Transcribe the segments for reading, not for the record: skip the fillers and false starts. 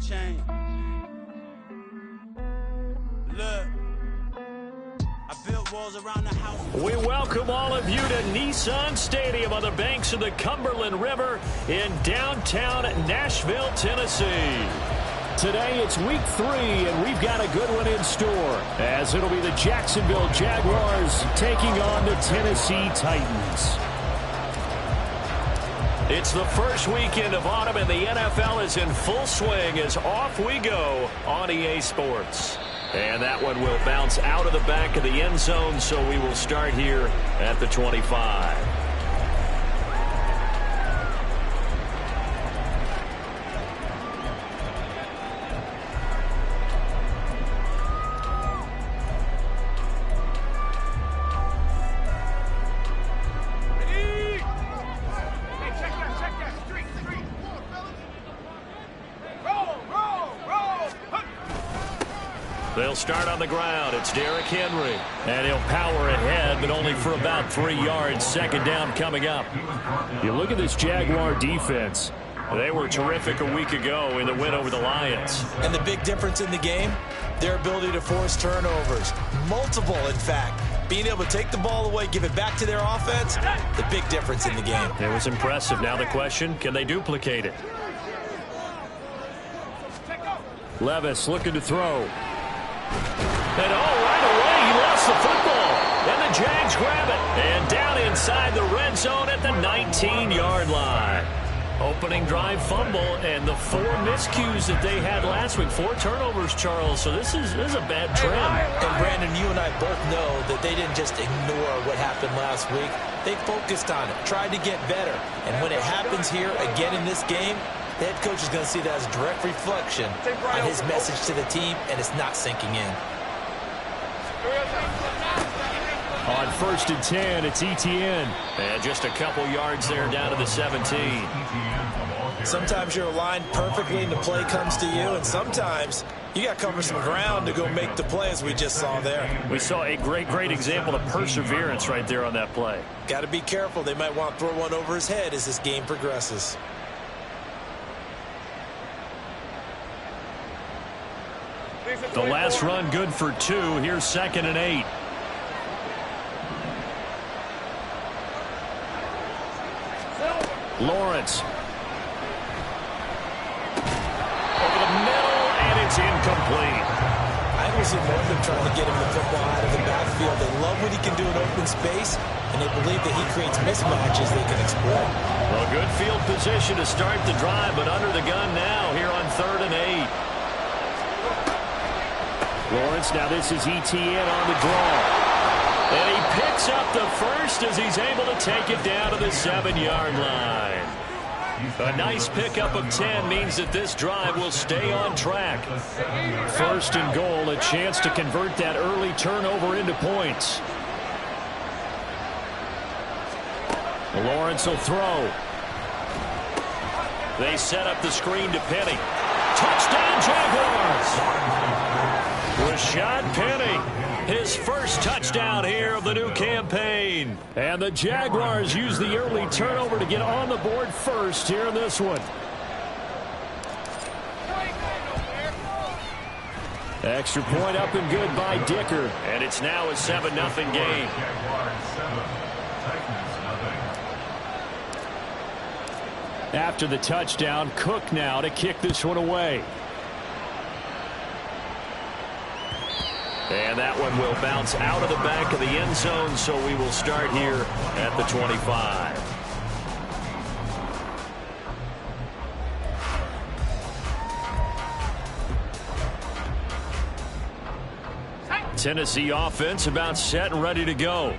chain. Look, I built walls around the house. We welcome all of you to Nissan Stadium on the banks of the Cumberland River in downtown Nashville, Tennessee. Today it's week 3, and we've got a good one in store, as it'll be the Jacksonville Jaguars taking on the Tennessee Titans. It's the first weekend of autumn, and the NFL is in full swing as off we go on EA Sports. And that one will bounce out of the back of the end zone, so we will start here at the 25. They'll start on the ground. It's Derrick Henry. And he'll power ahead, but only for about 3 yards. Second down coming up. You look at this Jaguar defense. They were terrific a week ago in the win over the Lions. And the big difference in the game, their ability to force turnovers. Multiple, in fact. Being able to take the ball away, give it back to their offense, the big difference in the game. It was impressive. Now the question, can they duplicate it? Levis looking to throw. And right away, he lost the football. And the Jags grab it. And down inside the red zone at the 19-yard line. Opening drive fumble, and the 4 miscues that they had last week. 4 turnovers, Charles. So this is a bad trend. And Brandon, you and I both know that they didn't just ignore what happened last week. They focused on it, tried to get better. And when it happens here again in this game, the head coach is going to see that as a direct reflection on his message to the team, and it's not sinking in. On 1st and 10, it's ETN. And just a couple yards there down to the 17. Sometimes you're aligned perfectly and the play comes to you, and sometimes you got to cover some ground to go make the play, as we just saw there. We saw a great example of perseverance right there on that play. Got to be careful. They might want to throw one over his head as this game progresses. The last run good for 2. Here's 2nd and 8. Lawrence. Over the middle, and it's incomplete. I don't see more of them trying to get him the football out of the backfield. They love what he can do in open space, and they believe that he creates mismatches they can exploit. Well, good field position to start the drive, but under the gun now here on 3rd and 8. Lawrence, now this is ETN on the draw. And he picks up the first as he's able to take it down to the 7-yard line. A nice pickup of 10 means that this drive will stay on track. 1st and goal, a chance to convert that early turnover into points. Lawrence will throw. They set up the screen to Penny. Touchdown, Jaguars! Rashad Penny, his first touchdown here of the new campaign. And the Jaguars use the early turnover to get on the board first here in this one. Extra point up and good by Dicker. And it's now a 7-0 game. After the touchdown, Cook now to kick this one away. And that one will bounce out of the back of the end zone, so we will start here at the 25. Tennessee offense about set and ready to go.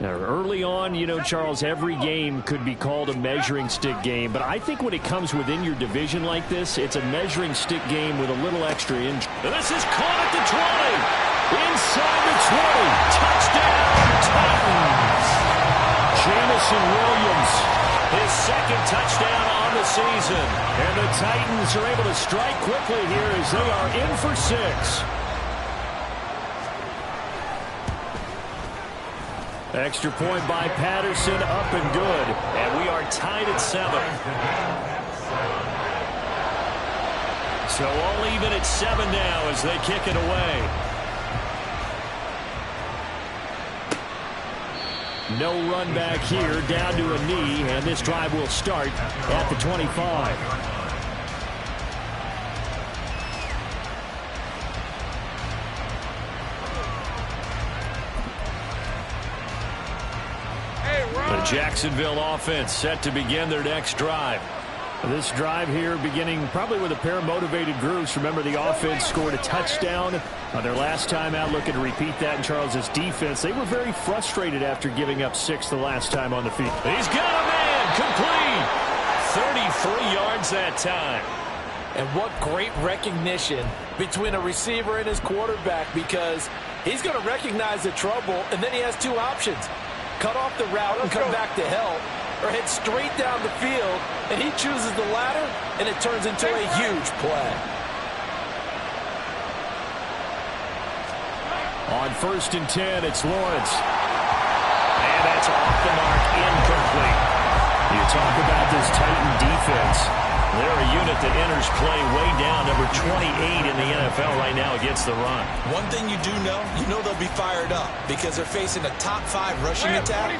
Now, early on, you know, Charles, every game could be called a measuring stick game, but I think when it comes within your division like this, it's a measuring stick game with a little extra injury. This is caught at the 20. Inside the 20. Touchdown, Titans. Jamison Williams, his 2nd touchdown on the season. And the Titans are able to strike quickly here as they are in for 6. Extra point by Patterson, up and good. And we are tied at 7. So all even at 7 now as they kick it away. No run back here, down to a knee, and this drive will start at the 25. The Jacksonville offense set to begin their next drive. This drive here beginning probably with a pair of motivated groups. Remember, the offense scored a touchdown on their last time out, looking to repeat that in Charles's defense. They were very frustrated after giving up 6 the last time on the field. He's got a man complete. 33 yards that time. And what great recognition between a receiver and his quarterback, because he's going to recognize the trouble, and then he has 2 options. Cut off the route and come back to help, or head straight down the field, and he chooses the latter, and it turns into a huge play. On 1st and 10, it's Lawrence. And that's off the mark, incomplete. You talk about this Titan defense. They're a unit that enters play way down, number 28 in the NFL right now against the run. One thing you do know, they'll be fired up because they're facing a top 5 rushing attack.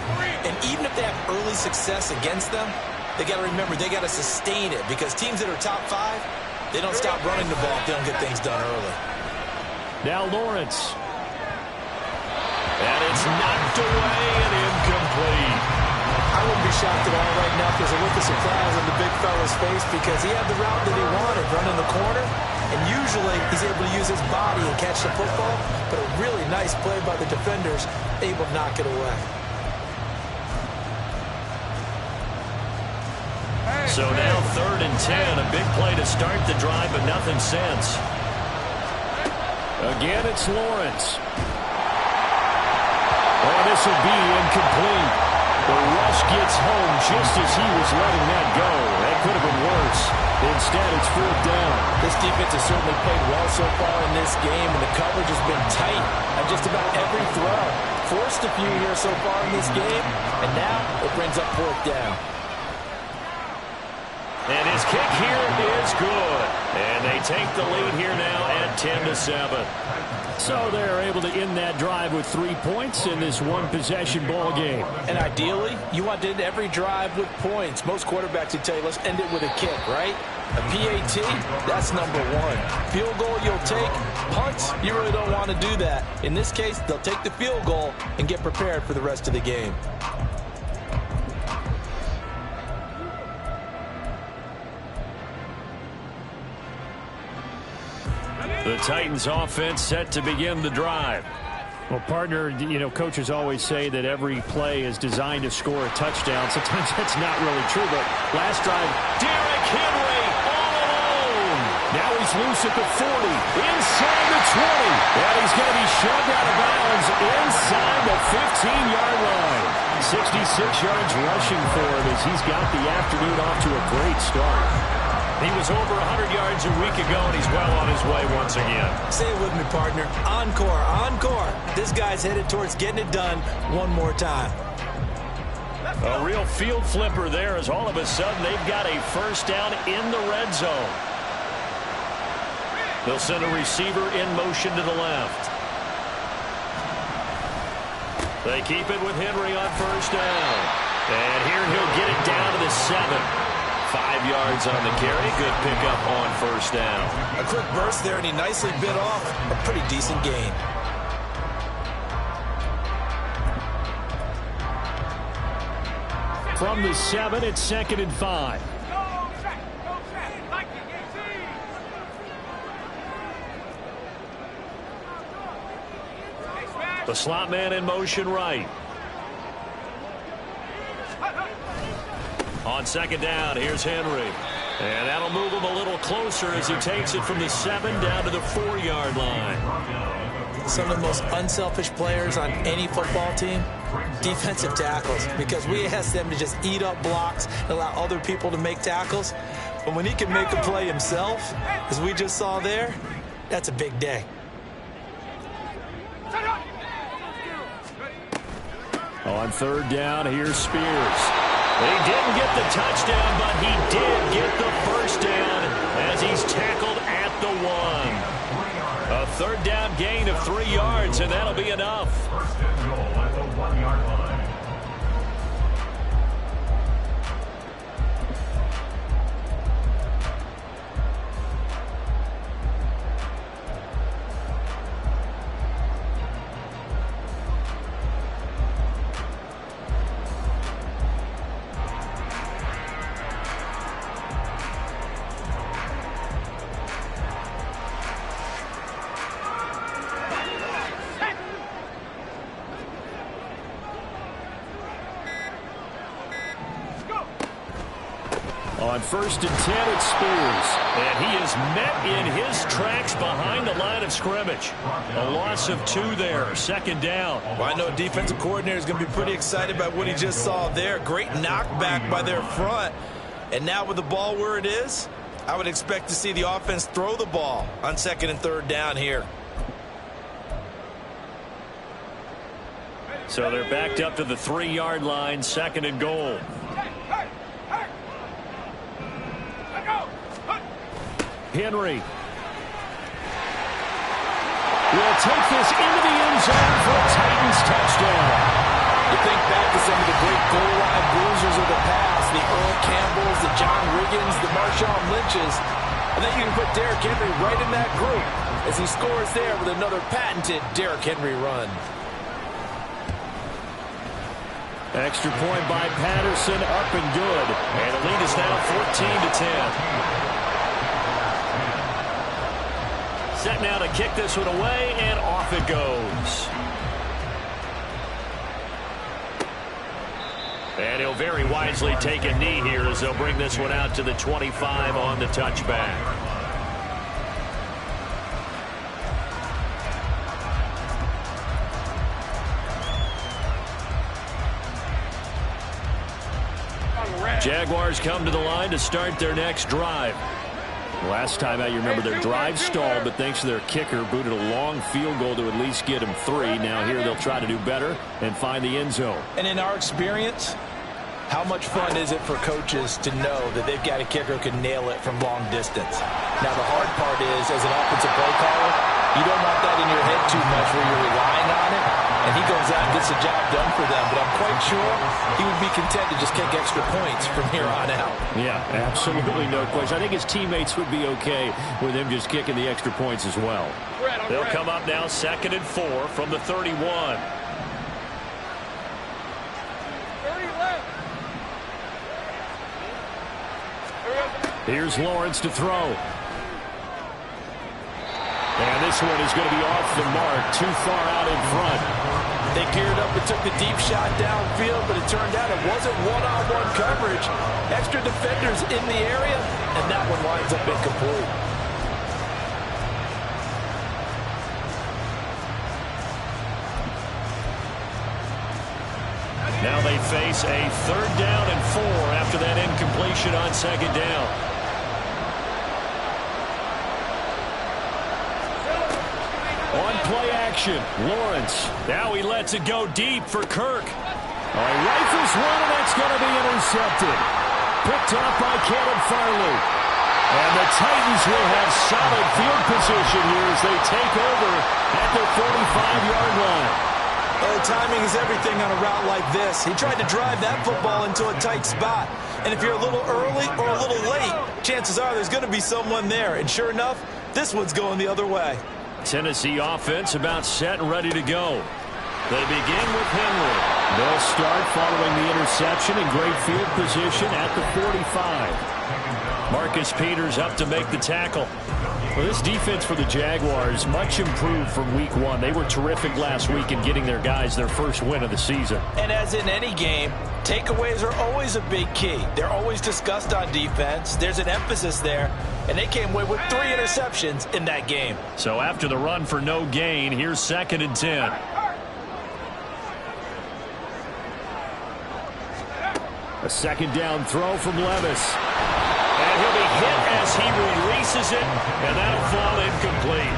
And even if they have early success against them, they got to remember they got to sustain it, because teams that are top 5, they don't stop running the ball if they don't get things done early. Now Lawrence. And it's knocked away and incomplete. I wouldn't be shocked at all right now if there's a look of surprise on the big fella's face, because he had the route that he wanted, running the corner, and usually he's able to use his body and catch the football, but a really nice play by the defenders, able to knock it away. So now 3rd and 10, a big play to start the drive, but nothing since. Again, it's Lawrence. Oh, this will be incomplete. The rush gets home just as he was letting that go. That could have been worse. Instead, it's 4th down. This defense has certainly played well so far in this game, and the coverage has been tight on just about every throw. Forced a few here so far in this game, and now it brings up 4th down. And his kick here is good. And they take the lead here now at 10-7. So they're able to end that drive with 3 points in this one-possession ball game. And ideally, you want to end every drive with points. Most quarterbacks would tell you, let's end it with a kick, right? A PAT, that's number 1. Field goal, you'll take. Punts, you really don't want to do that. In this case, they'll take the field goal and get prepared for the rest of the game. The Titans offense set to begin the drive. Well, partner, coaches always say that every play is designed to score a touchdown. Sometimes that's not really true, but last drive, Derrick Henry all alone. Now he's loose at the 40, inside the 20. And he's going to be shoved out of bounds inside the 15-yard line. 66 yards rushing for him as he's got the afternoon off to a great start. He was over 100 yards a week ago, and he's well on his way once again. Say it with me, partner. Encore, encore. This guy's headed towards getting it done one more time. A real field flipper there, as all of a sudden they've got a 1st down in the red zone. They'll send a receiver in motion to the left. They keep it with Henry on 1st down. And here he'll get it down to the 7. 5 yards on the carry. Good pickup on 1st down. A quick burst there, and he nicely bit off a pretty decent gain. From the 7, it's 2nd and 5. The slot man in motion right. On 2nd down, here's Henry. And that'll move him a little closer as he takes it from the 7 down to the 4-yard line. Some of the most unselfish players on any football team, defensive tackles, because we ask them to just eat up blocks and allow other people to make tackles. But when he can make a play himself, as we just saw there, that's a big day. On 3rd down, here's Spears. He didn't get the touchdown, but he did get the 1st down as he's tackled at Third down gain of 3 yards, and that'll be enough. First and goal at the 1-yard line. On 1st and 10, it's Spears. And he is met in his tracks behind the line of scrimmage. A loss of 2 there, 2nd down. Well, I know defensive coordinator is going to be pretty excited about what he just saw there. Great knockback by their front. And now with the ball where it is, I would expect to see the offense throw the ball on 2nd and 3rd down here. So they're backed up to the 3-yard line, 2nd and goal. Henry will take this into the end zone for a Titans touchdown. You think back to some of the great goal line bruisers of the past, the Earl Campbells, the John Riggins, the Marshawn Lynches, and then you can put Derrick Henry right in that group as he scores there with another patented Derrick Henry run. Extra point by Patterson, up and good. And the lead is now 14-10. Set now to kick this one away, and off it goes. And he'll very wisely take a knee here as they'll bring this one out to the 25 on the touchback. Jaguars come to the line to start their next drive. Last time out, you remember their drive stalled, but thanks to their kicker, booted a long field goal to at least get them 3. Now here they'll try to do better and find the end zone. And in our experience, how much fun is it for coaches to know that they've got a kicker who can nail it from long distance? Now the hard part is, as an offensive play caller, you don't want that in your head too much where you're relying on it. And he goes out and gets the job done for them. But I'm quite sure he would be content to just kick extra points from here on out. Yeah, absolutely no question. I think his teammates would be okay with him just kicking the extra points as well. They'll come up now 2nd and 4 from the 31. Here's Lawrence to throw. And this one is going to be off the mark, too far out in front. They geared up and took the deep shot downfield, but it turned out it wasn't one-on-one coverage. Extra defenders in the area, and that one winds up incomplete. Now they face a 3rd down and 4 after that incompletion on 2nd down. On play action, Lawrence. Now he lets it go deep for Kirk. He rifles one, and that's going to be intercepted. Picked off by Caleb Farley. And the Titans will have solid field position here as they take over at their 45-yard line. Oh, timing is everything on a route like this. He tried to drive that football into a tight spot. And if you're a little early or a little late, chances are there's going to be someone there. And sure enough, this one's going the other way. Tennessee offense about set and ready to go. They begin with Henry. They'll start following the interception in great field position at the 45. Marcus Peters up to make the tackle. Well, this defense for the Jaguars much improved from week 1. They were terrific last week in getting their guys their first win of the season. And as in any game, takeaways are always a big key. They're always discussed on defense. There's an emphasis there. And they came away with 3 interceptions in that game. So after the run for no gain, here's 2nd and 10. A 2nd down throw from Levis. And he'll be hit as he releases it, and that'll fall incomplete.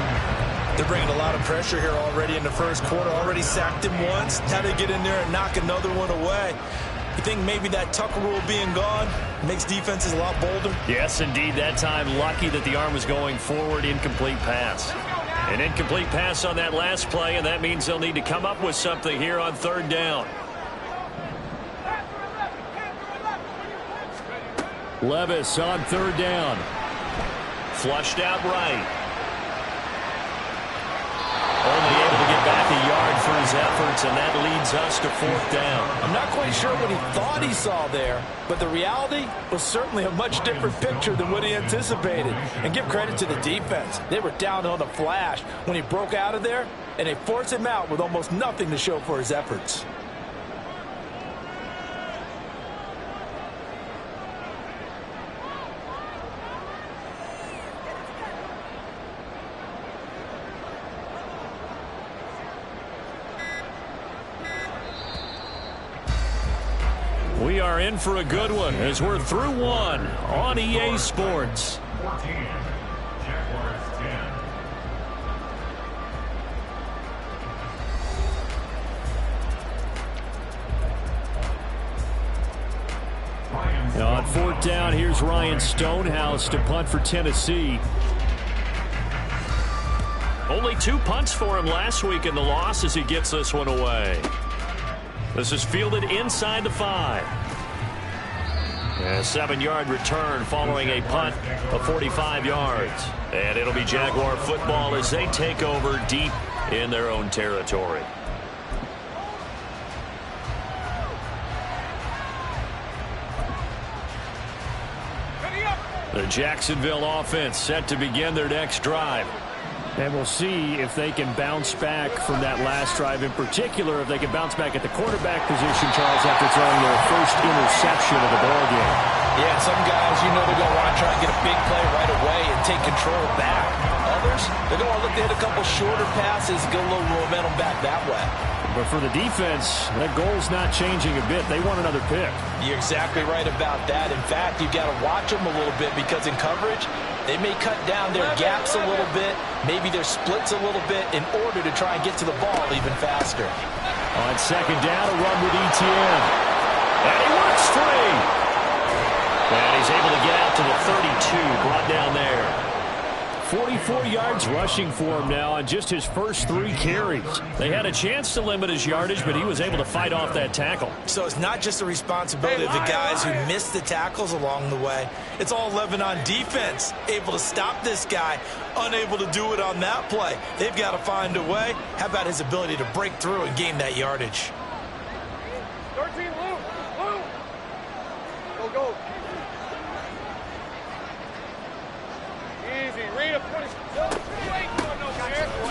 They're bringing a lot of pressure here already in the first quarter. Already sacked him once. How to get in there and knock another one away. You think maybe that Tucker rule being gone makes defenses a lot bolder? Yes, indeed. That time, lucky that the arm was going forward, incomplete pass. An incomplete pass on that last play, and that means they'll need to come up with something here on 3rd down. Levis on 3rd down. Flushed out right. Only able to get back a yard for his efforts, and that leads us to 4th down. I'm not quite sure what he thought he saw there, but the reality was certainly a much different picture than what he anticipated. And give credit to the defense. They were down on a flash when he broke out of there, and they forced him out with almost nothing to show for his efforts. We are in for a good one as we're through one on EA Sports. 14, Jaguars 10. On 4th down, here's Ryan Stonehouse to punt for Tennessee. Only 2 punts for him last week in the loss as he gets this one away. This is fielded inside the 5. A 7-yard return following a punt of 45 yards. And it'll be Jaguar football as they take over deep in their own territory. The Jacksonville offense set to begin their next drive. And we'll see if they can bounce back from that last drive. In particular, if they can bounce back at the quarterback position, Charles, after throwing their first interception of the ball game. Yeah, some guys, you know, they're going to want to try and get a big play right away and take control back. Others, they're going to look to hit a couple shorter passes, get a little momentum back that way. But for the defense, that goal's not changing a bit. They want another pick. You're exactly right about that. In fact, you've got to watch them a little bit because in coverage, they may cut down their gaps a little bit, maybe their splits a little bit in order to try and get to the ball even faster. On 2nd down, a run with ETN. And he works free. And he's able to get out to the 32, brought down there. 44 yards rushing for him now on just his first 3 carries. They had a chance to limit his yardage, but he was able to fight off that tackle. So it's not just the responsibility of the guys who missed the tackles along the way. It's all 11 on defense, able to stop this guy, unable to do it on that play. They've got to find a way. How about his ability to break through and gain that yardage? 13, Lou. Go. Easy, read a 20.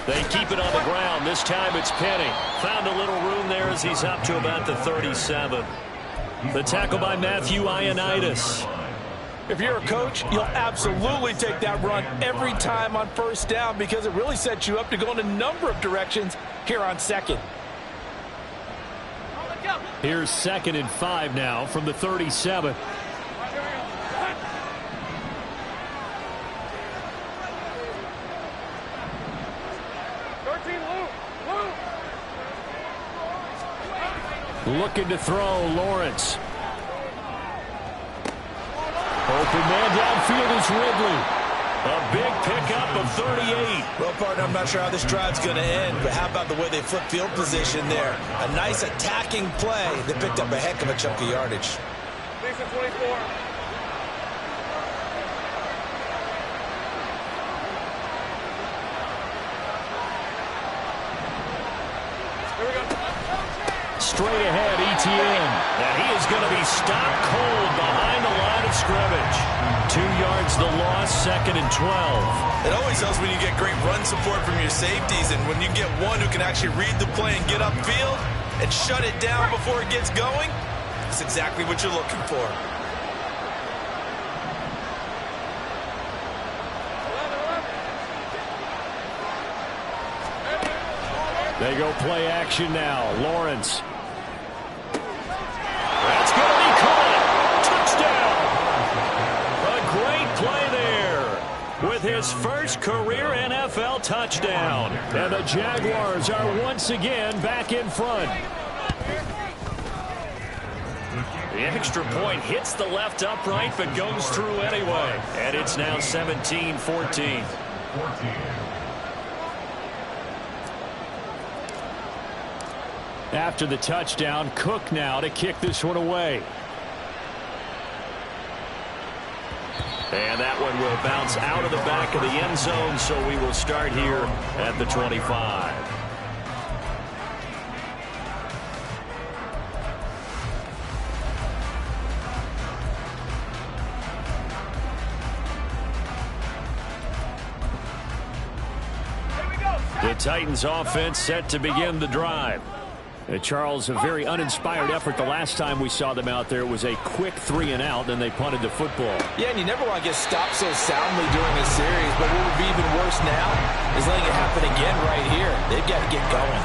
They keep it on the ground. This time it's Penny. Found a little room there as he's up to about the 37. The tackle by Matthew Ioannidis. If you're a coach, you'll absolutely take that run every time on 1st down because it really sets you up to go in a number of directions here on 2nd. Here's 2nd and 5 now from the 37. Looking to throw, Lawrence. Open man downfield is Ridley. A big pickup of 38. Well, partner, I'm not sure how this drive's going to end, but how about the way they flip field position there? A nice attacking play that picked up a heck of a chunk of yardage. 24. Straight ahead, ETN. And he is going to be stopped cold behind the line of scrimmage. 2 yards the loss, 2nd and 12. It always helps when you get great run support from your safeties, and when you get one who can actually read the play and get upfield and shut it down before it gets going, that's exactly what you're looking for. They go play action now. Lawrence. That's going to be caught. Touchdown. A great play there with his first career NFL touchdown. And the Jaguars are once again back in front. The extra point hits the left upright but goes through anyway. And it's now 17-14. After the touchdown, Cook now to kick this one away. And that one will bounce out of the back of the end zone, so we will start here at the 25. The Titans offense set to begin the drive. Charles, a very uninspired effort the last time we saw them out there. It was a quick 3-and-out, then they punted the football. Yeah, and you never want to get stopped so soundly during a series, but what would be even worse now is letting it happen again right here. They've got to get going.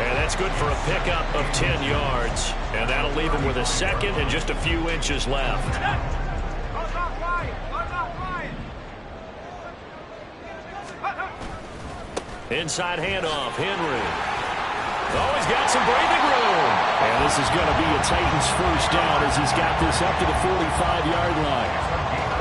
And that's good for a pickup of 10 yards. And that'll leave them with a second and just a few inches left. Inside handoff, Henry. Oh, he's got some breathing room. And this is going to be a Titans first down as he's got this up to the 45-yard line.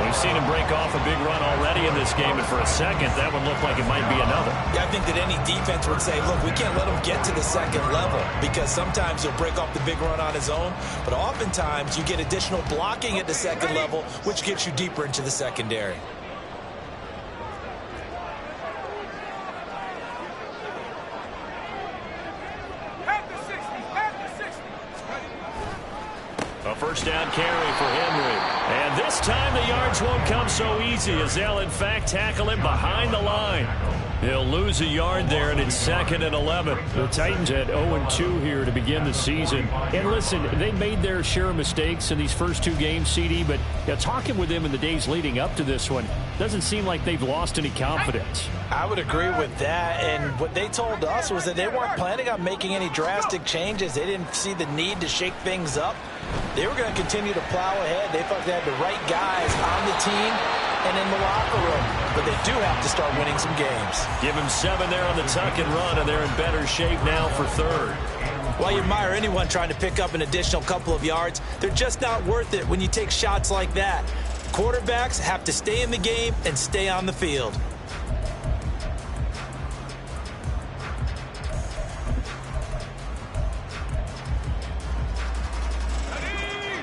We've seen him break off a big run already in this game, and for a second, that would look like it might be another. Yeah, I think that any defense would say, look, we can't let him get to the second level, because sometimes he'll break off the big run on his own, but oftentimes you get additional blocking at the second level, which gets you deeper into the secondary. A first down carry for Henry. And this time the yards won't come so easy as they'll, in fact, tackle him behind the line. He'll lose a yard there, and it's 2nd and 11. The Titans had 0-2 here to begin the season. And listen, they made their share of mistakes in these first two games, CD, but talking with them in the days leading up to this one, doesn't seem like they've lost any confidence. I would agree with that, and what they told us was that they weren't planning on making any drastic changes. They didn't see the need to shake things up. They were going to continue to plow ahead. They thought they had the right guys on the team and in the locker room, but they do have to start winning some games. Give him 7 there on the tuck and run, and they're in better shape now for 3rd. While you admire anyone trying to pick up an additional couple of yards, they're just not worth it when you take shots like that. Quarterbacks have to stay in the game and stay on the field.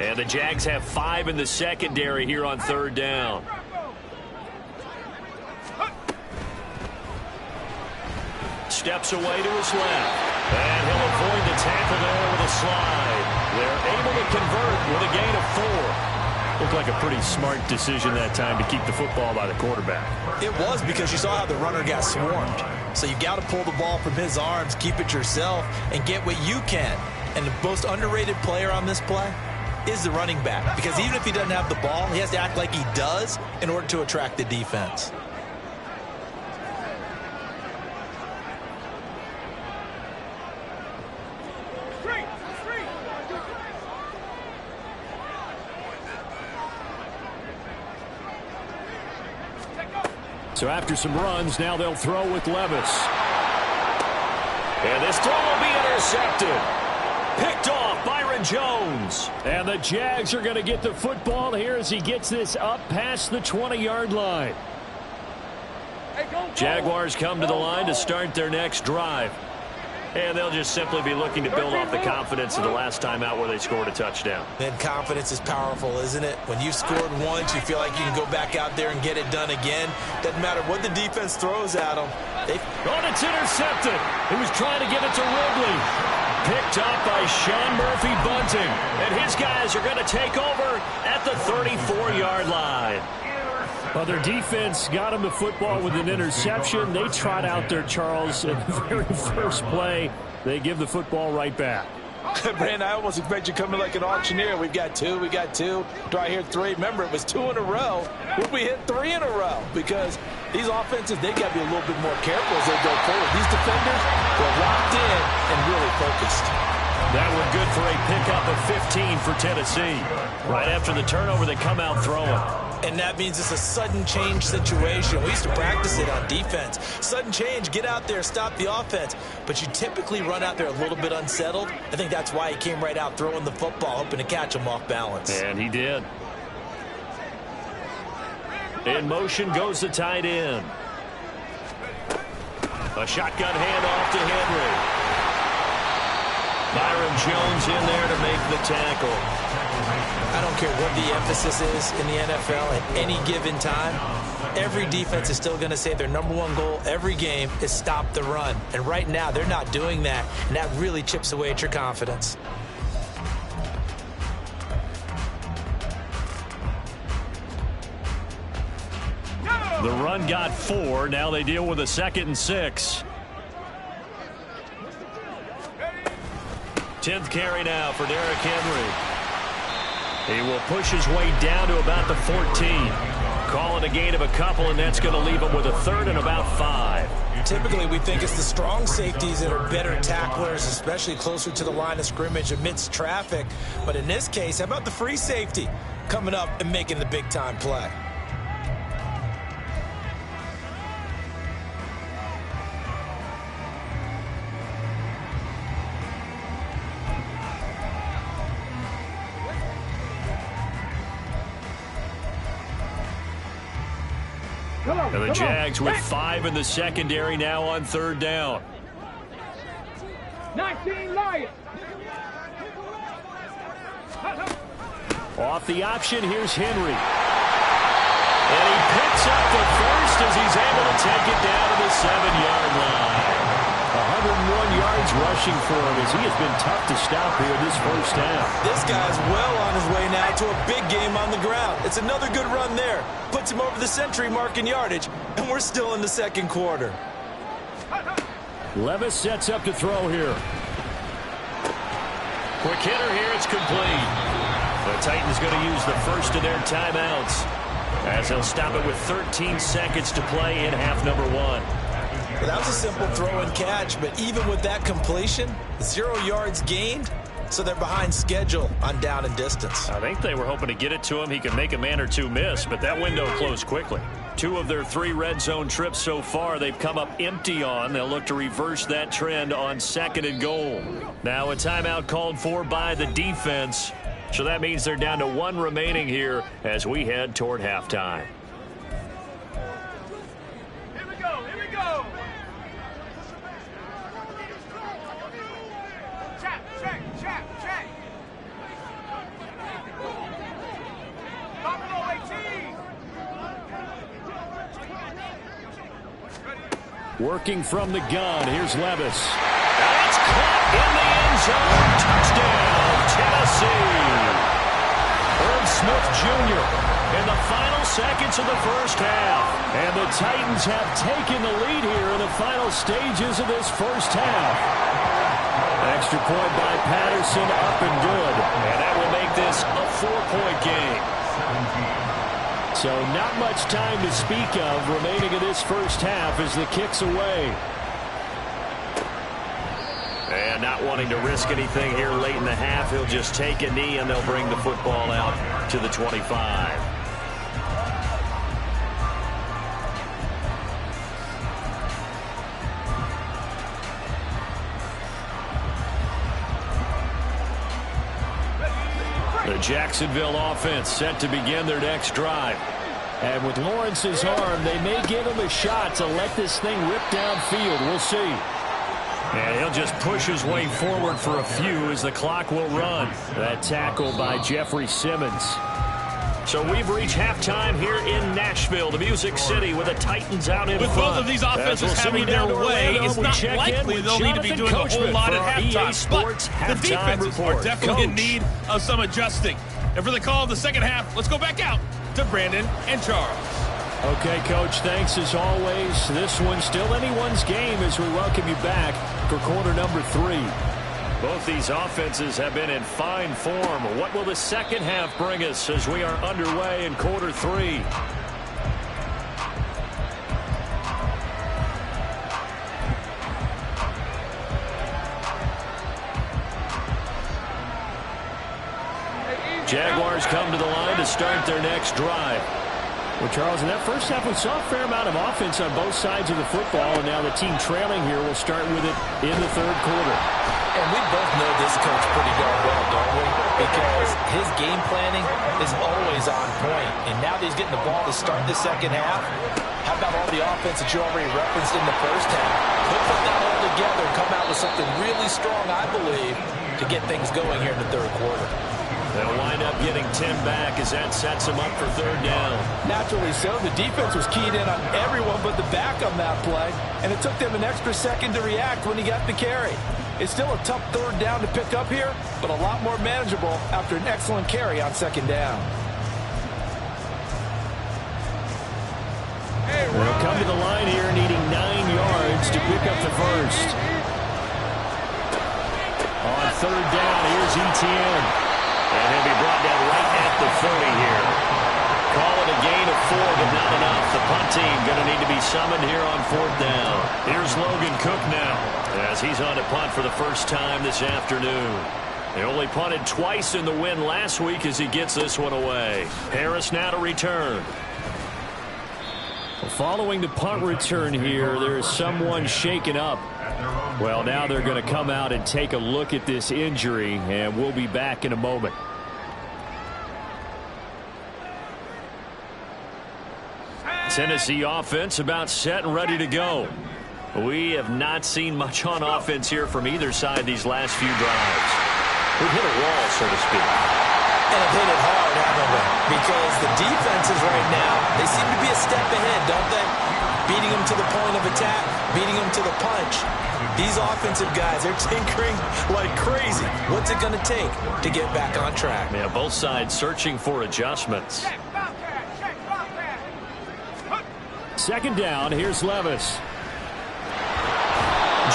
And the Jags have 5 in the secondary here on 3rd down. Steps away to his left. And he'll avoid the tackle there with a slide. They're able to convert with a gain of 4. Looked like a pretty smart decision that time to keep the football by the quarterback. It was, because you saw how the runner got swarmed. So you got to pull the ball from his arms, keep it yourself, and get what you can. And the most underrated player on this play is the running back, because even if he doesn't have the ball, he has to act like he does in order to attract the defense. So after some runs, now they'll throw with Levis. And this throw will be intercepted. Picked off Byron Jones. And the Jags are going to get the football here as he gets this up past the 20-yard line. Jaguars come to the line to start their next drive. And they'll just simply be looking to build off the confidence of the last time out where they scored a touchdown. And confidence is powerful, isn't it? When you've scored once, you feel like you can go back out there and get it done again. Doesn't matter what the defense throws at them. Oh, it's intercepted. He was trying to get it to Ridley. Picked up by Sean Murphy Bunting. And his guys are going to take over at the 34-yard line. Well, their defense got him the football with an interception. They trot out there, Charles, in the very first play. They give the football right back. Brandon, I almost expect you coming like an auctioneer. We've got 2, we got 2. Do I hear 3? Remember, it was 2 in a row. Would we hit 3 in a row? Because these offenses, they got to be a little bit more careful as they go forward. These defenders, they're locked in and really focused. That one good for a pickup of 15 for Tennessee. Right after the turnover, they come out throwing. And that means it's a sudden change situation. We used to practice it on defense. Sudden change, get out there, stop the offense. But you typically run out there a little bit unsettled. I think that's why he came right out throwing the football, hoping to catch him off balance. And he did. In motion goes the tight end. A shotgun handoff to Henry. Byron Jones in there to make the tackle. I don't care what the emphasis is in the NFL at any given time. Every defense is still going to say their #1 goal every game is stop the run. And right now, they're not doing that, and that really chips away at your confidence. The run got 4. Now they deal with a 2nd and 6. 10th carry now for Derrick Henry. He will push his way down to about the 14. Calling a gain of a couple, and that's going to leave him with a 3rd and about 5. Typically, we think it's the strong safeties that are better tacklers, especially closer to the line of scrimmage amidst traffic. But in this case, how about the free safety coming up and making the big-time play? And the Jags with 5 in the secondary now on 3rd down. 19 Lions. Off the option, here's Henry. And he picks up the first as he's able to take it down to the 7-yard line. 101 yards rushing for him as he has been tough to stop here this first half. This guy's well on his way now to a big game on the ground. It's another good run there. Puts him over the century mark in yardage, and we're still in the 2nd quarter. Levis sets up to throw here. Quick hitter here, it's complete. The Titans going to use the first of their timeouts as they'll stop it with 13 seconds to play in half number 1. Well, that was a simple throw and catch, but even with that completion, 0 yards gained, so they're behind schedule on down and distance. I think they were hoping to get it to him. He could make a man or two miss, but that window closed quickly. 2 of their 3 red zone trips so far they've come up empty on. They'll look to reverse that trend on 2nd and goal. Now a timeout called for by the defense. So that means they're down to 1 remaining here as we head toward halftime. Here we go. Here we go. Check. Buffalo 18. Working from the gun, here's Levis. That's caught in the end zone. Touchdown, Tennessee. Irv Smith Jr. in the final seconds of the first half. And the Titans have taken the lead here in the final stages of this first half. Extra point by Patterson, up and good. And that will make this a 4-point game. So not much time to speak of remaining in this first half as the kick's away. And not wanting to risk anything here late in the half, he'll just take a knee and they'll bring the football out to the 25. The Jacksonville offense set to begin their next drive. And with Lawrence's arm, they may give him a shot to let this thing rip downfield. We'll see. And he'll just push his way forward for a few as the clock will run. That tackle by Jeffrey Simmons. So we've reached halftime here in Nashville, the Music City, with the Titans out in front. With both of these offenses having their way, it's not likely they'll need to be doing a whole lot at halftime. But the defenses are definitely in need of some adjusting. And for the call of the second half, let's go back out to Brandon and Charles. Okay, Coach, thanks as always. This one's still anyone's game as we welcome you back for quarter number 3. Both these offenses have been in fine form. What will the second half bring us as we are underway in quarter 3? Jaguars come to the line to start their next drive. Well, Charles, in that first half, we saw a fair amount of offense on both sides of the football, and now the team trailing here will start with it in the third quarter. And we both know this coach pretty darn well, don't we? Because his game planning is always on point. And now that he's getting the ball to start the second half, how about all the offense that you already referenced in the first half? He'll put that all together and come out with something really strong, I believe, to get things going here in the third quarter. They'll wind up getting 10 back as that sets them up for third down. Naturally so. The defense was keyed in on everyone but the back on that play, and it took them an extra second to react when he got the carry. It's still a tough third down to pick up here, but a lot more manageable after an excellent carry on second down. They'll come to the line here needing 9 yards to pick up the first. On third down, here's Etienne. And he'll be brought down right at the 30 here. Call it a gain of 4, but not enough. The punt team going to need to be summoned here on fourth down. Here's Logan Cook now, as he's on to punt for the first time this afternoon. They only punted twice in the win last week as he gets this one away. Harris now to return. Well, following the punt return here, there is someone shaken up. Well, now they're going to come out and take a look at this injury, and we'll be back in a moment. Tennessee offense about set and ready to go. We have not seen much on offense here from either side these last few drives. We've hit a wall, so to speak. And have hit it hard, haven't we? Because the defenses right now, they seem to be a step ahead, don't they? Beating them to the point of attack, beating them to the punch. These offensive guys, they're tinkering like crazy. What's it going to take to get back on track? Yeah, both sides searching for adjustments. Second down, here's Levis.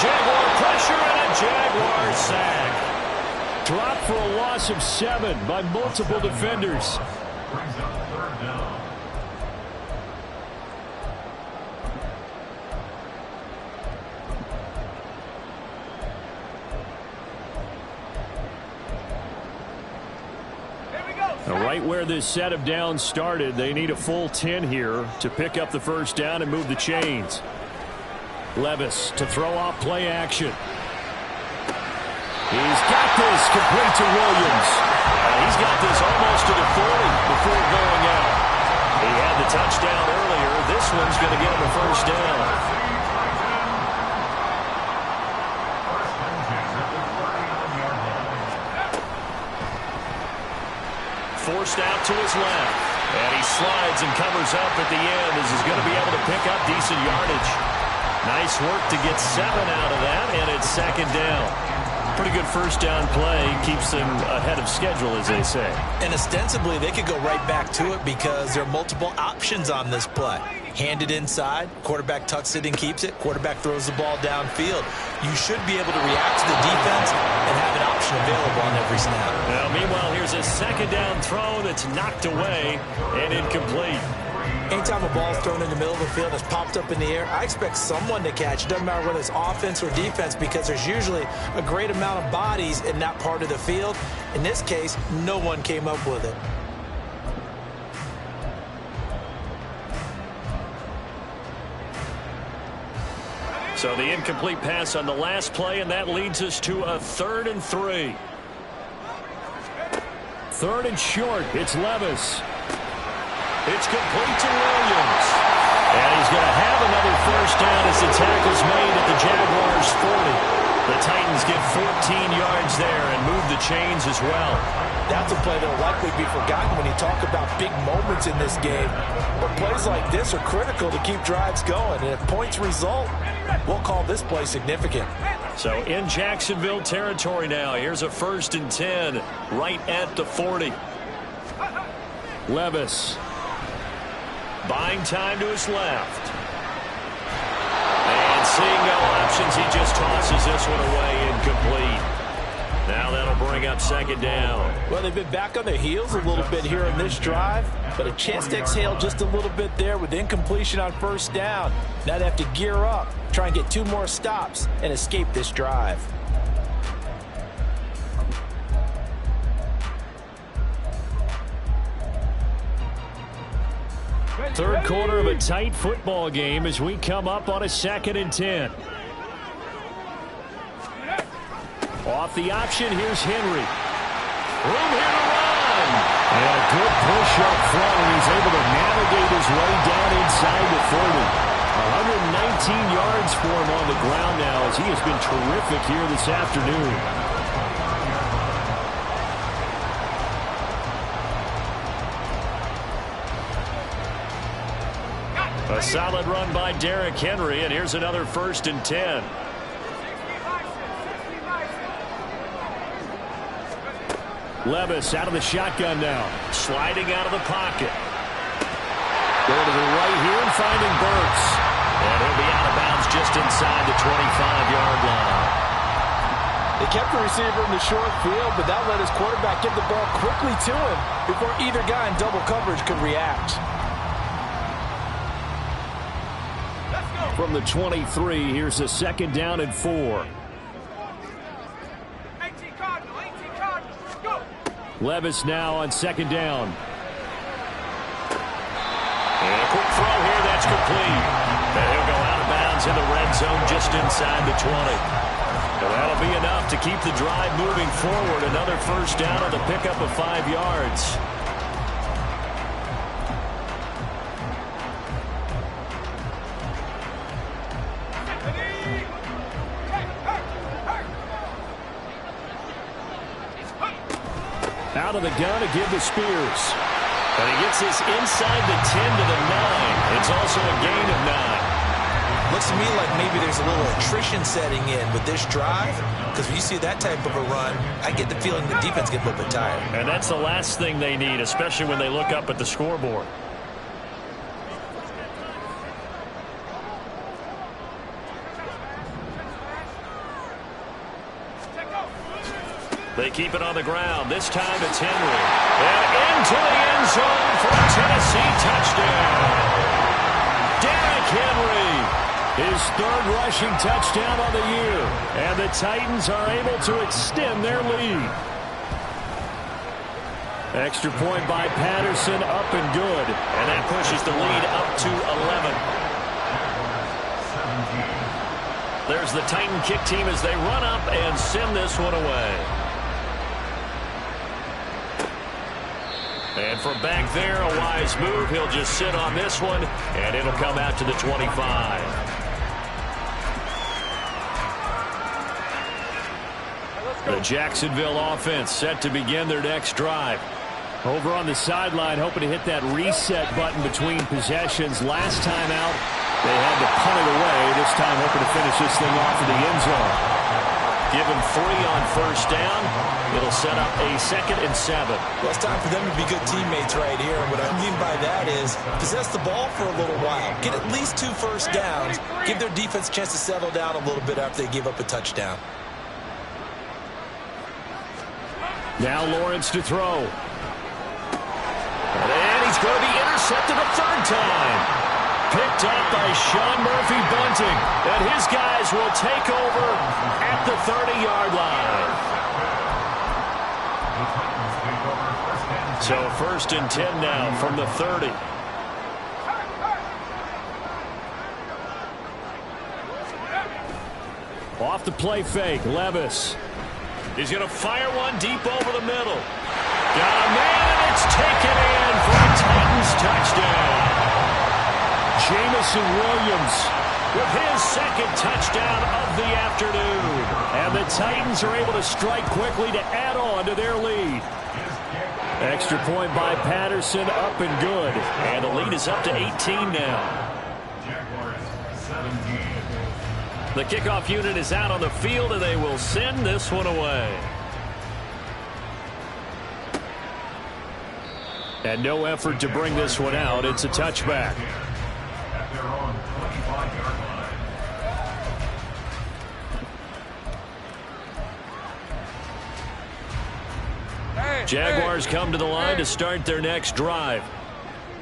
Jaguar pressure and a Jaguar sack. Dropped for a loss of 7 by multiple defenders. Brings up third down. Right where this set of downs started, they need a full 10 here to pick up the first down and move the chains. Levis to throw off play action. He's got this complete to Williams. He's got this almost to the 40 before going out. He had the touchdown earlier. This one's going to get him a first down. Forced out to his left. And he slides and covers up at the end as he's going to be able to pick up decent yardage. Nice work to get 7 out of that, and it's second down. Pretty good first down play. Keeps them ahead of schedule, as they say. And ostensibly, they could go right back to it because there are multiple options on this play. Handed inside, quarterback tucks it and keeps it, quarterback throws the ball downfield. You should be able to react to the defense and have an option available on every snap. Now, meanwhile, here's a second down throw that's knocked away and incomplete. Anytime a ball's thrown in the middle of the field and it's popped up in the air, I expect someone to catch it. Doesn't matter whether it's offense or defense because there's usually a great amount of bodies in that part of the field. In this case, no one came up with it. So the incomplete pass on the last play, and that leads us to a 3rd and 3. 3rd and short. It's Levis. It's complete to Williams. And he's going to have another first down as the tackle's made at the Jaguars 40. The Titans get 14 yards there and move the chains as well. That's a play that will likely be forgotten when you talk about big moments in this game. But plays like this are critical to keep drives going. And if points result, we'll call this play significant. So in Jacksonville territory now. Here's a 1st and 10 right at the 40. Levis. Buying time to his left. And seeing no options, he just tosses this one away incomplete. Now that'll bring up second down. Well, they've been back on their heels a little bit here in this drive, but a chance to exhale just a little bit there with incompletion on first down. Now they have to gear up, try and get 2 more stops, and escape this drive. Third quarter of a tight football game as we come up on a 2nd and 10. Off the option, here's Henry. Room here to run. And a good push up front, and he's able to navigate his way down inside the 30. 119 yards for him on the ground now as he has been terrific here this afternoon. A solid run by Derrick Henry, and here's another 1st and 10. Levis out of the shotgun now. Sliding out of the pocket. Going to the right here and finding Burks. And he'll be out of bounds just inside the 25-yard line. They kept the receiver in the short field, but that let his quarterback get the ball quickly to him before either guy in double coverage could react. From the 23, here's a 2nd down and 4. Levis now on 2nd down. And a quick throw here, that's complete. And he'll go out of bounds in the red zone just inside the 20. And that'll be enough to keep the drive moving forward. Another 1st down on the pickup of 5 yards. Out of the gun to give to Spears. And he gets this inside the 10 to the 9. It's also a gain of 9. Looks to me like maybe there's a little attrition setting in with this drive, because when you see that type of a run, I get the feeling the defense gets a little bit tired. And that's the last thing they need, especially when they look up at the scoreboard. They keep it on the ground. This time it's Henry. And into the end zone for a Tennessee touchdown. Derrick Henry, his 3rd rushing touchdown on the year. And the Titans are able to extend their lead. Extra point by Patterson, up and good. And that pushes the lead up to 11. There's the Titan kick team as they run up and send this one away. And from back there, a wise move. He'll just sit on this one, and it'll come out to the 25. The Jacksonville offense set to begin their next drive. Over on the sideline, hoping to hit that reset button between possessions. Last time out, they had to punt it away. This time, hoping to finish this thing off in the end zone. Give him 3 on 1st down. It'll set up a 2nd and 7. Well, it's time for them to be good teammates right here. And what I mean by that is possess the ball for a little while. Get at least 2 1st downs. Give their defense a chance to settle down a little bit after they give up a touchdown. Now Lawrence to throw. And he's going to be intercepted a 3rd time. Picked up by Shawn Murphy-Bunting. And his guys will take over at the 30-yard line. So 1st and 10 now from the 30. Off the play fake, Levis. He's going to fire one deep over the middle. Got a man, and it's taken in for a Titans touchdown. Jamison Williams with his 2nd touchdown of the afternoon. And the Titans are able to strike quickly to add on to their lead. Extra point by Patterson, up and good. And the lead is up to 18 now. Jaguars 17. The kickoff unit is out on the field, and they will send this one away. And no effort to bring this one out. It's a touchback. At their own 25-yard line. Jaguars come to the line to start their next drive.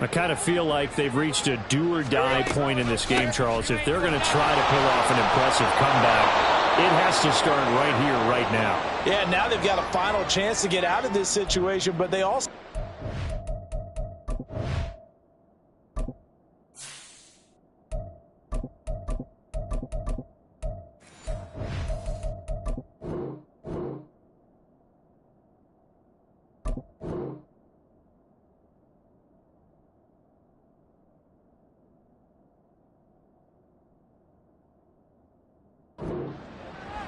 I kind of feel like they've reached a do-or-die point in this game, Charles. If they're going to try to pull off an impressive comeback, it has to start right here, right now. Yeah, now they've got a final chance to get out of this situation, but they also...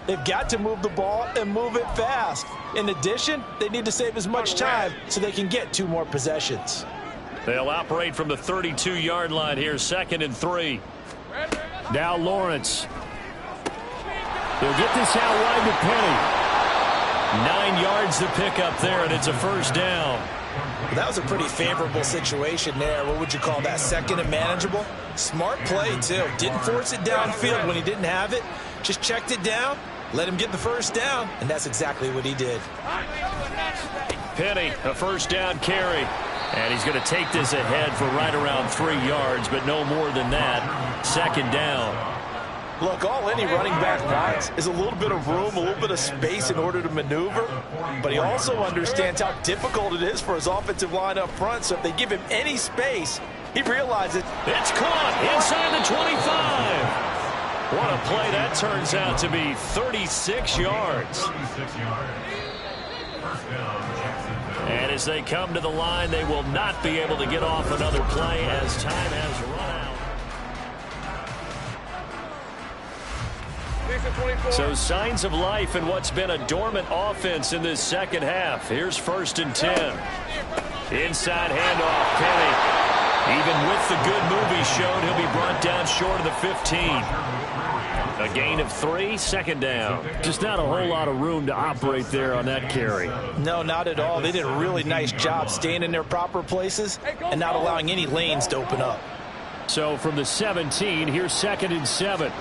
They've got to move the ball and move it fast. In addition, they need to save as much time so they can get 2 more possessions. They'll operate from the 32-yard line here, 2nd and 3. Now Lawrence. They'll get this out wide to Penny. 9 yards to pick up there, and it's a first down. That was a pretty favorable situation there. What would you call that? 2nd and manageable? Smart play, too. Didn't force it downfield when he didn't have it. Just checked it down, let him get the first down, and that's exactly what he did. Penny, a first down carry. And he's going to take this ahead for right around 3 yards, but no more than that. 2nd down. Look, all any running back wants is a little bit of room, a little bit of space in order to maneuver. But he also understands how difficult it is for his offensive line up front. So if they give him any space, he realizes it's caught inside the 25. What a play that turns out to be. 36 yards. 36 yards. First down, Jacksonville. And as they come to the line, they will not be able to get off another play as time has run out. So signs of life in what's been a dormant offense in this second half. Here's 1st and 10. Inside handoff, Penny. Even with the good move he showed, he'll be brought down short of the 15. A gain of 3, 2nd down. Just not a whole lot of room to operate there on that carry. No, not at all. They did a really nice job staying in their proper places and not allowing any lanes to open up. So from the 17, here's 2nd and 7.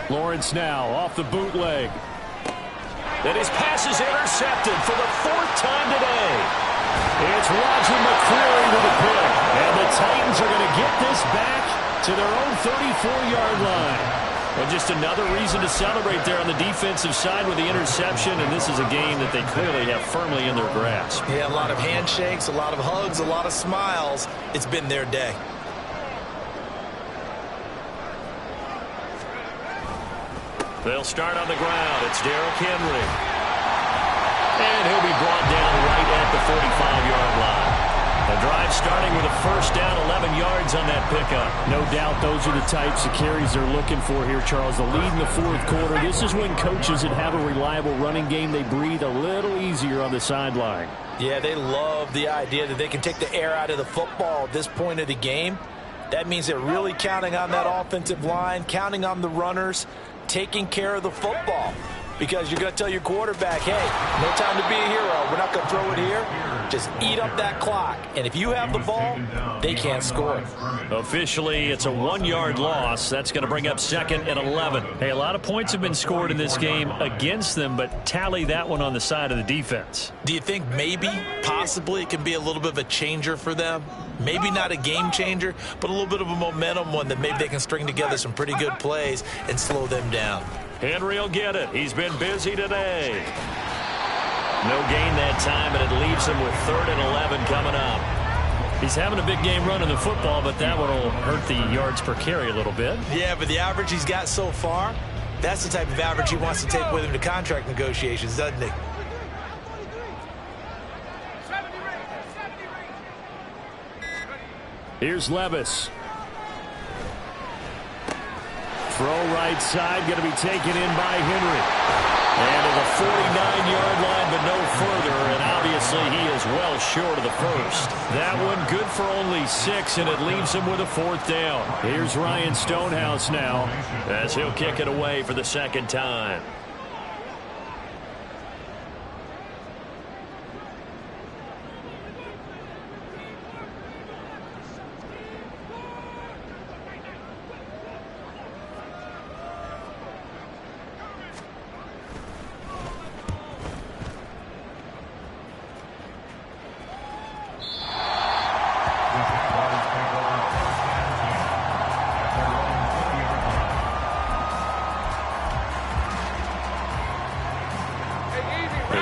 Lawrence now off the bootleg. And his pass is intercepted for the 4th time today. It's Roger McCreary with the pick. And the Titans are going to get this back to their own 34-yard line. Well, just another reason to celebrate there on the defensive side with the interception, and this is a game that they clearly have firmly in their grasp. Yeah, a lot of handshakes, a lot of hugs, a lot of smiles. It's been their day. They'll start on the ground. It's Derrick Henry. And he'll be brought down right at the 45-yard line. The drive starting with a first down, 11 yards on that pickup. No doubt those are the types of carries they're looking for here, Charles. The lead in the 4th quarter. This is when coaches that have a reliable running game, they breathe a little easier on the sideline. Yeah, they love the idea that they can take the air out of the football at this point of the game. That means they're really counting on that offensive line, counting on the runners, taking care of the football. Because you're going to tell your quarterback, hey, no time to be a hero. We're not going to throw it here. Just eat up that clock. And if you have the ball, they can't score. Officially, it's a 1-yard loss. That's going to bring up 2nd and 11. Hey, a lot of points have been scored in this game against them, but tally that one on the side of the defense. Do you think maybe, possibly, it can be a little bit of a changer for them? Maybe not a game changer, but a little bit of a momentum one that maybe they can string together some pretty good plays and slow them down. Henry will get it. He's been busy today. No gain that time, and it leaves him with 3rd and 11 coming up. He's having a big game running the football, but that one will hurt the yards per carry a little bit. Yeah, but the average he's got so far, that's the type of average he wants to take with him to contract negotiations, doesn't he? Here's Levis. Throw right side, going to be taken in by Henry. And to the 49-yard line, but no further. And obviously, he is well short of the first. That one good for only 6, and it leaves him with a 4th down. Here's Ryan Stonehouse now, as he'll kick it away for the 2nd time.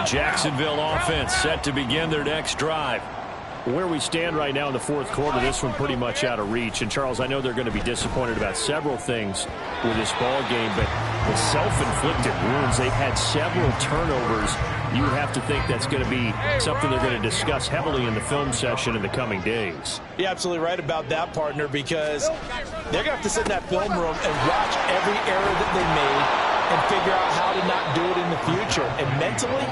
Jacksonville offense set to begin their next drive. Where we stand right now in the 4th quarter, this one pretty much out of reach. And, Charles, I know they're going to be disappointed about several things with this ball game, but the self-inflicted wounds, they've had several turnovers. You would have to think that's going to be something they're going to discuss heavily in the film session in the coming days. You're absolutely right about that, partner, because they're going to have to sit in that film room and watch every error that they made, and figure out how to not do it in the future. And mentally,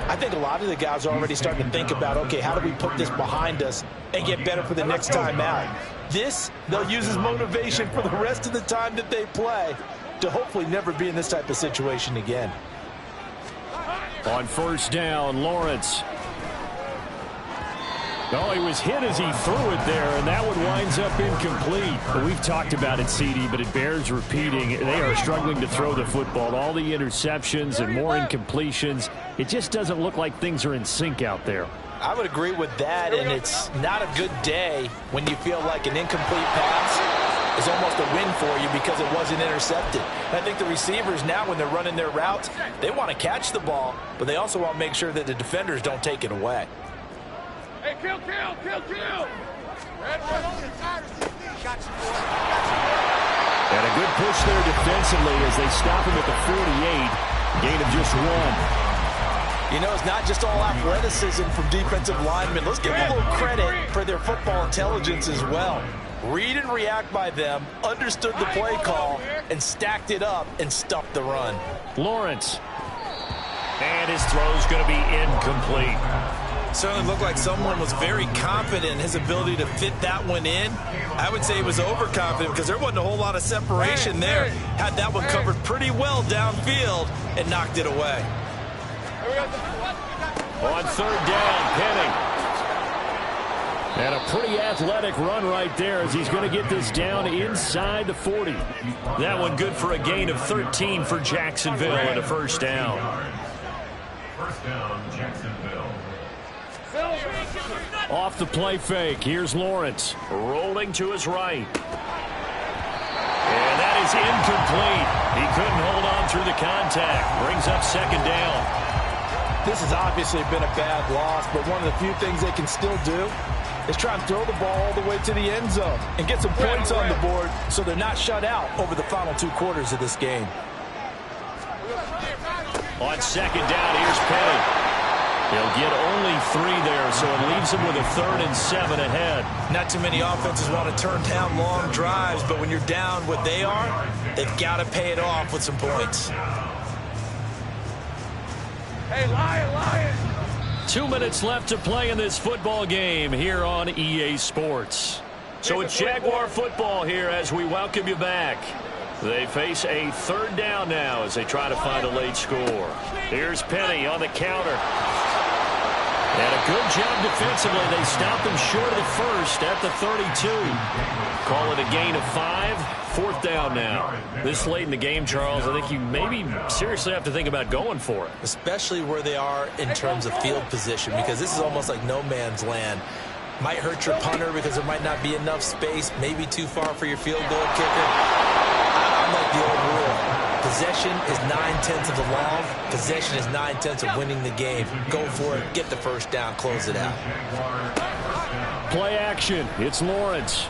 I think a lot of the guys are already starting to think about, okay, how do we put this behind us and get better for the next time out? This, they'll use as motivation for the rest of the time that they play to hopefully never be in this type of situation again. On first down, Lawrence. Oh, he was hit as he threw it there, and that one winds up incomplete. We've talked about it, CD, but it bears repeating. They are struggling to throw the football. All the interceptions and more incompletions. It just doesn't look like things are in sync out there. I would agree with that, and it's not a good day when you feel like an incomplete pass is almost a win for you because it wasn't intercepted. And I think the receivers now, when they're running their routes, they want to catch the ball, but they also want to make sure that the defenders don't take it away. Hey, kill! And a good push there defensively as they stop him at the 48. Gain of just 1. You know, it's not just all athleticism from defensive linemen. Let's give them a little credit for their football intelligence as well. Read and react by them, understood the play call, and stacked it up and stuffed the run. Lawrence. And his throw's going to be incomplete. Certainly looked like someone was very confident in his ability to fit that one in. I would say he was overconfident because there wasn't a whole lot of separation there. Had that one covered pretty well downfield and knocked it away. On third down, Penny. And a pretty athletic run right there as he's going to get this down inside the 40. That one good for a gain of 13 for Jacksonville and a first down. First down, Jacksonville. Off the play fake. Here's Lawrence. Rolling to his right. And that is incomplete. He couldn't hold on through the contact. Brings up second down. This has obviously been a bad loss, but one of the few things they can still do is try and throw the ball all the way to the end zone and get some points on the board so they're not shut out over the final 2 quarters of this game. On second down, here's Penny. He'll get only 3 there, so it leaves him with a 3rd and 7 ahead. Not too many offenses want to turn down long drives, but when you're down what they are, they've got to pay it off with some points. Hey, Lion! 2 minutes left to play in this football game here on EA Sports. So it's Jaguar football here as we welcome you back. They face a 3rd down now as they try to find a late score. Here's Penny on the counter. And a good job defensively. They stopped him short of the first at the 32. Call it a gain of 5. 4th down now. This late in the game, Charles, I think you maybe seriously have to think about going for it. Especially where they are in terms of field position, because this is almost like no man's land. Might hurt your punter because there might not be enough space, maybe too far for your field goal kicker. I like the old rule. Possession is 9/10 of the long. Possession is 9/10 of winning the game. Go for it. Get the first down. Close it out. Play action. It's Lawrence.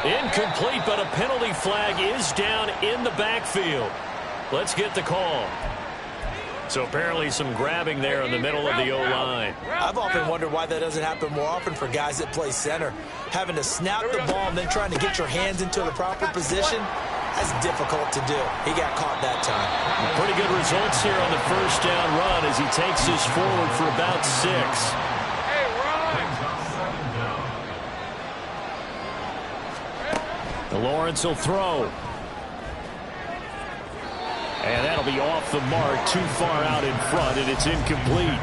Incomplete, but a penalty flag is down in the backfield. Let's get the call. So apparently some grabbing there in the middle of the O-line. I've often wondered why that doesn't happen more often for guys that play center. Having to snap the ball and then trying to get your hands into the proper position, that's difficult to do. He got caught that time. Pretty good results here on the first down run as he takes this forward for about 6. Hey, run! Lawrence will throw. And that'll be off the mark, too far out in front, and it's incomplete.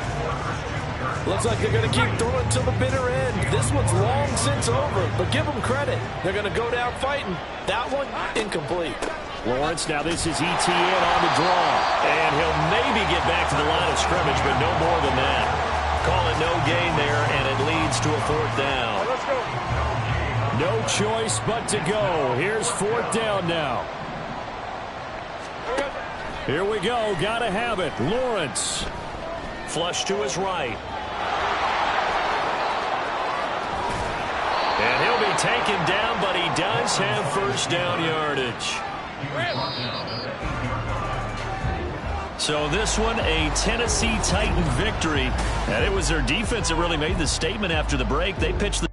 Looks like they're going to keep throwing till the bitter end. This one's long since over, but give them credit. They're going to go down fighting. That one, incomplete. Lawrence, now this is ETN on the draw. And he'll maybe get back to the line of scrimmage, but no more than that. Call it no gain there, and it leads to a 4th down. Let's go. No choice but to go. Here's 4th down now. Here we go. Got to have it. Lawrence. Flush to his right. And he'll be taken down, but he does have first down yardage. So this one, a Tennessee Titan victory. And it was their defense that really made the statement after the break. They pitched the